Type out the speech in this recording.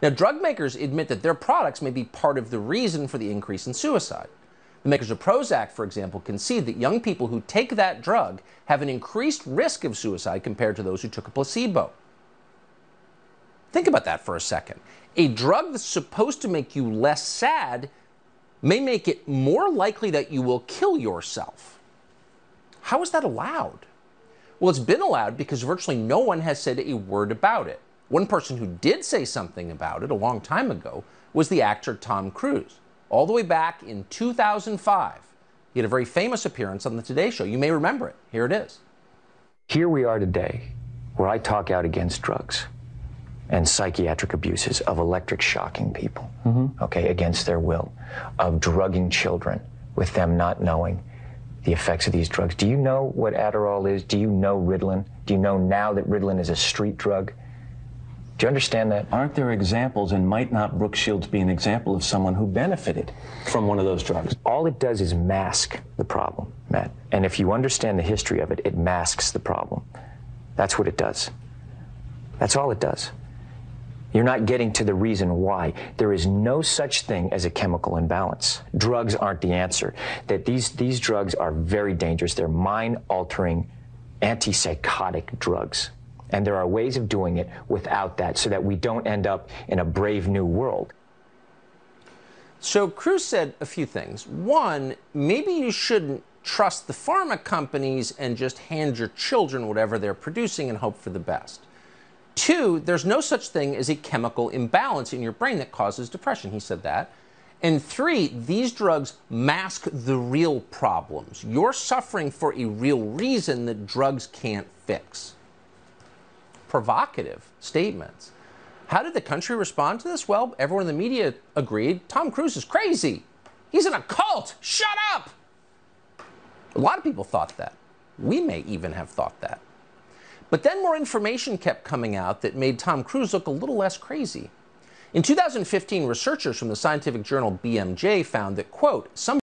Now, drug makers admit that their products may be part of the reason for the increase in suicide. The makers of Prozac, for example, concede that young people who take that drug have an increased risk of suicide compared to those who took a placebo. Think about that for a second. A drug that's supposed to make you less sad may make it more likely that you will kill yourself. How is that allowed? Well, it's been allowed because virtually no one has said a word about it. One person who did say something about it a long time ago was the actor Tom Cruise. All the way back in 2005, he had a very famous appearance on the Today Show. You may remember it. Here it is. Here we are today, where I talk out against drugs and psychiatric abuses of electric shocking people, okay, against their will, of drugging children with them not knowing the effects of these drugs. Do you know what Adderall is? Do you know Ritalin? Do you know now that Ritalin is a street drug? Do you understand that? Aren't there examples, and might not Brooke Shields be an example of someone who benefited from one of those drugs? All it does is mask the problem, Matt. And if you understand the history of it, it masks the problem. That's what it does. That's all it does. You're not getting to the reason why. There is no such thing as a chemical imbalance. Drugs aren't the answer. That these drugs are very dangerous. They're mind-altering, antipsychotic drugs. And there are ways of doing it without that so that we don't end up in a brave new world. So Cruise said a few things. One, maybe you shouldn't trust the pharma companies and just hand your children whatever they're producing and hope for the best. Two, there's no such thing as a chemical imbalance in your brain that causes depression. He said that. And three, these drugs mask the real problems. You're suffering for a real reason that drugs can't fix. Provocative statements. How did the country respond to this? Well, everyone in the media agreed. Tom Cruise is crazy. He's in a cult. Shut up! A lot of people thought that. We may even have thought that. But then more information kept coming out that made Tom Cruise look a little less crazy. In 2015, researchers from the scientific journal BMJ found that, quote, some